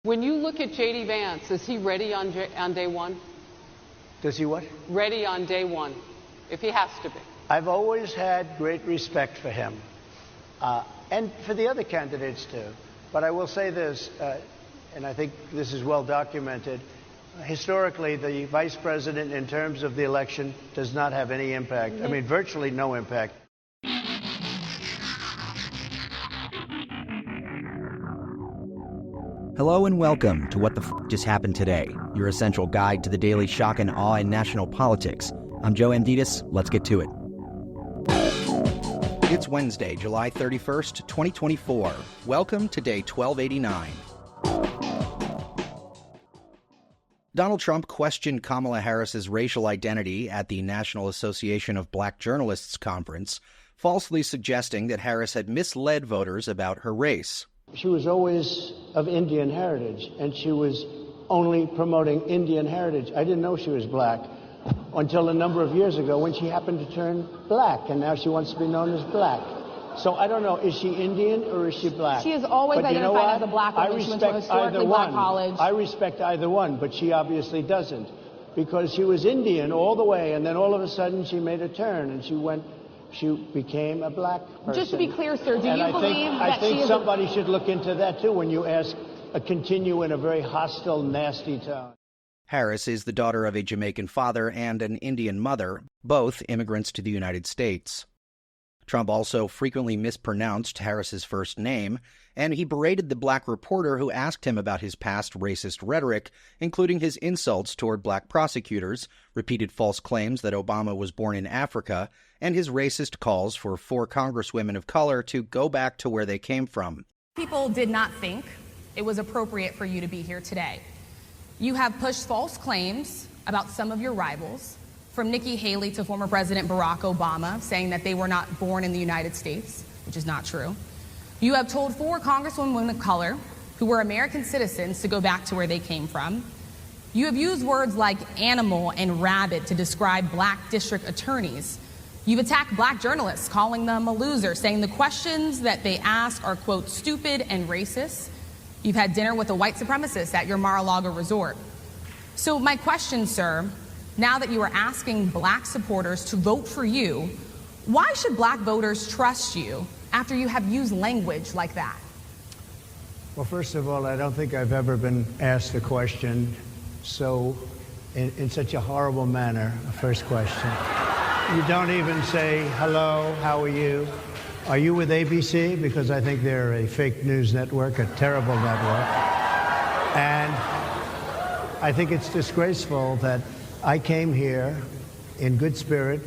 When you look at J.D. Vance, is he ready on day one? Does he what? Ready on day one, if he has to be. I've always had great respect for him, and for the other candidates too. But I will say this, and I think this is well documented. Historically, the vice president, in terms of the election, does not have any impact. I mean, virtually no impact. Hello and welcome to What the F*** Just Happened Today, your essential guide to the daily shock and awe in national politics. I'm Joe Amditis. Let's get to it. It's Wednesday, July 31st, 2024. Welcome to day 1289. Donald Trump questioned Kamala Harris's racial identity at the National Association of Black Journalists conference, falsely suggesting that Harris had misled voters about her race. She was always of Indian heritage, and she was only promoting Indian heritage. I didn't know she was black until a number of years ago when she happened to turn black, and now she wants to be known as black. So I don't know, is she Indian or is she black? She is always identified as a black woman. She went to a historically black college. I respect either one, but she obviously doesn't, because she was Indian all the way, and then all of a sudden she made a turn, and she became a black person. Just to be clear, sir, do you believe that I think somebody should look into that, too, when you continue in a very hostile, nasty tone. Harris is the daughter of a Jamaican father and an Indian mother, both immigrants to the United States. Trump also frequently mispronounced Harris's first name, and he berated the black reporter who asked him about his past racist rhetoric, including his insults toward black prosecutors, repeated false claims that Obama was born in Africa, and his racist calls for 4 congresswomen of color to go back to where they came from. People did not think it was appropriate for you to be here today. You have pushed false claims about some of your rivals, from Nikki Haley to former President Barack Obama, saying that they were not born in the United States, which is not true. You have told 4 congresswomen of color who were American citizens to go back to where they came from. You have used words like animal and rabid to describe black district attorneys. You've attacked black journalists, calling them a loser, saying the questions that they ask are, quote, stupid and racist. You've had dinner with a white supremacist at your Mar-a-Lago resort. So my question, sir, now that you are asking black supporters to vote for you, why should black voters trust you after you have used language like that? Well, first of all, I don't think I've ever been asked a question in such a horrible manner, a first question. You don't even say, hello, how are you? Are you with ABC? Because I think they're a fake news network, a terrible network. And I think it's disgraceful that I came here in good spirit.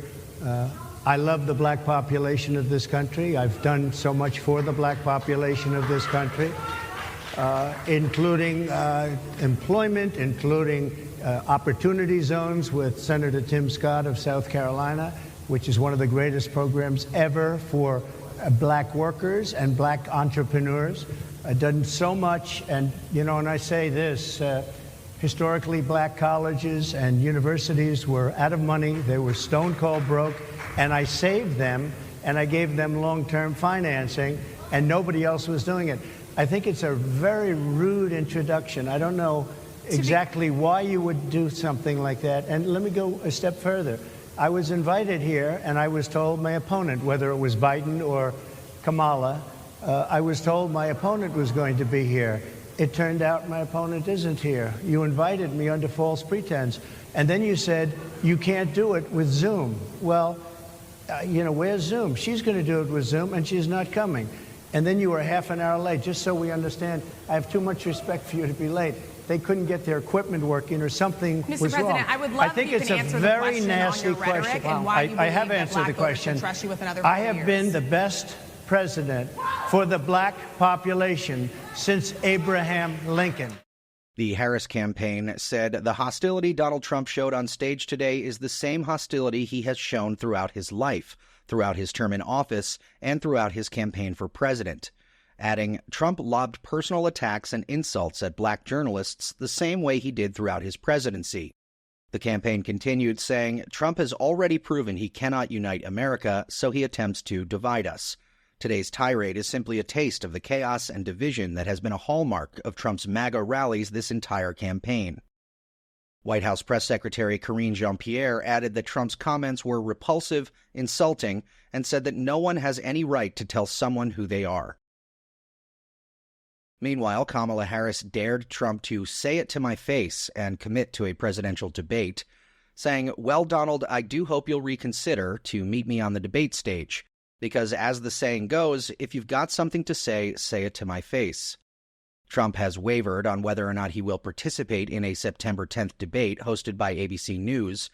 I love the black population of this country. I've done so much for the black population of this country, including employment, including opportunity zones with Senator Tim Scott of South Carolina, which is one of the greatest programs ever for black workers and black entrepreneurs. I've done so much, and and I say this, historically black colleges and universities were out of money. They were stone cold broke, and I saved them, and I gave them long-term financing, and nobody else was doing it. I think it's a very rude introduction. I don't know exactly why you would do something like that. And let me go a step further. I was invited here, and I was told my opponent, whether it was Biden or Kamala, I was told my opponent was going to be here. It turned out my opponent isn't here. You invited me under false pretense. And then you said, you can't do it with Zoom. Well, where's Zoom? She's going to do it with Zoom, and she's not coming. And then you were half an hour late. Just so we understand, I have too much respect for you to be late. They couldn't get their equipment working, or something was wrong. Mr. President, I would love if you can answer the question on your rhetoric and why you believe that black voters should trust you with another 4 years. I have been the best president for the black population since Abraham Lincoln. The Harris campaign said the hostility Donald Trump showed on stage today is the same hostility he has shown throughout his life, throughout his term in office, and throughout his campaign for president. Adding, Trump lobbed personal attacks and insults at black journalists the same way he did throughout his presidency. The campaign continued, saying, Trump has already proven he cannot unite America, so he attempts to divide us. Today's tirade is simply a taste of the chaos and division that has been a hallmark of Trump's MAGA rallies this entire campaign. White House Press Secretary Karine Jean-Pierre added that Trump's comments were repulsive, insulting, and said that no one has any right to tell someone who they are. Meanwhile, Kamala Harris dared Trump to say it to my face and commit to a presidential debate, saying, "Well, Donald, I do hope you'll reconsider to meet me on the debate stage, because as the saying goes, if you've got something to say it to my face." Trump has wavered on whether or not he will participate in a September 10th debate hosted by ABC News.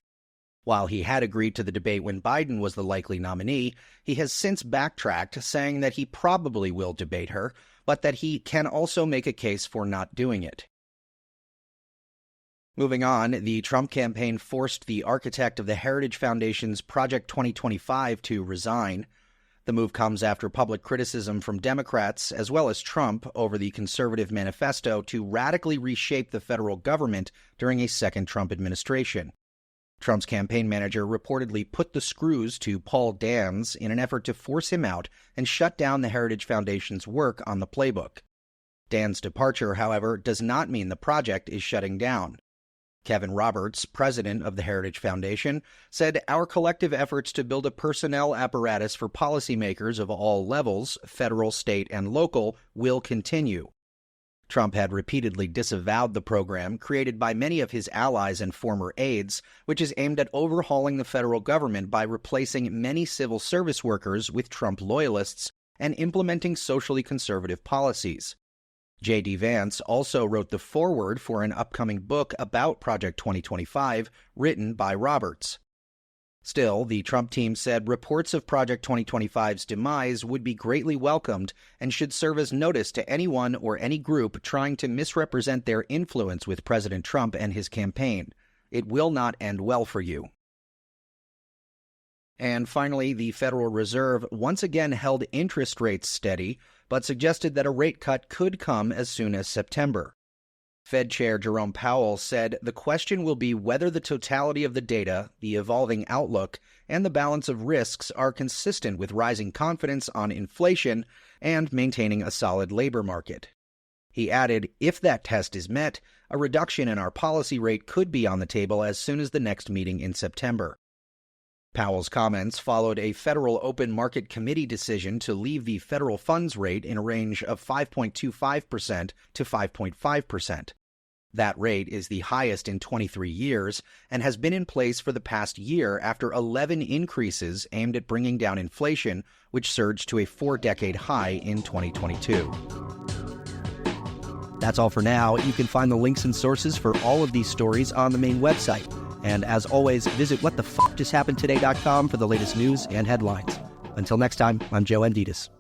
While he had agreed to the debate when Biden was the likely nominee, he has since backtracked, saying that he probably will debate her, but that he can also make a case for not doing it. Moving on, the Trump campaign forced the architect of the Heritage Foundation's Project 2025 to resign. The move comes after public criticism from Democrats, as well as Trump, over the conservative manifesto to radically reshape the federal government during a second Trump administration. Trump's campaign manager reportedly put the screws to Paul Dans in an effort to force him out and shut down the Heritage Foundation's work on the playbook. Dans' departure, however, does not mean the project is shutting down. Kevin Roberts, president of the Heritage Foundation, said, "Our collective efforts to build a personnel apparatus for policymakers of all levels, federal, state, and local, will continue." Trump had repeatedly disavowed the program created by many of his allies and former aides, which is aimed at overhauling the federal government by replacing many civil service workers with Trump loyalists and implementing socially conservative policies. J.D. Vance also wrote the foreword for an upcoming book about Project 2025, written by Roberts. Still, the Trump team said reports of Project 2025's demise would be greatly welcomed and should serve as notice to anyone or any group trying to misrepresent their influence with President Trump and his campaign. It will not end well for you. And finally, the Federal Reserve once again held interest rates steady, but suggested that a rate cut could come as soon as September. Fed Chair Jerome Powell said the question will be whether the totality of the data, the evolving outlook, and the balance of risks are consistent with rising confidence on inflation and maintaining a solid labor market. He added, if that test is met, a reduction in our policy rate could be on the table as soon as the next meeting in September. Powell's comments followed a Federal Open Market Committee decision to leave the federal funds rate in a range of 5.25% to 5.5%. That rate is the highest in 23 years and has been in place for the past year after 11 increases aimed at bringing down inflation, which surged to a 4-decade high in 2022. That's all for now. You can find the links and sources for all of these stories on the main website. And as always, visit whatthefjusthappenedtoday.com for the latest news and headlines. Until next time, I'm Joe Amditis.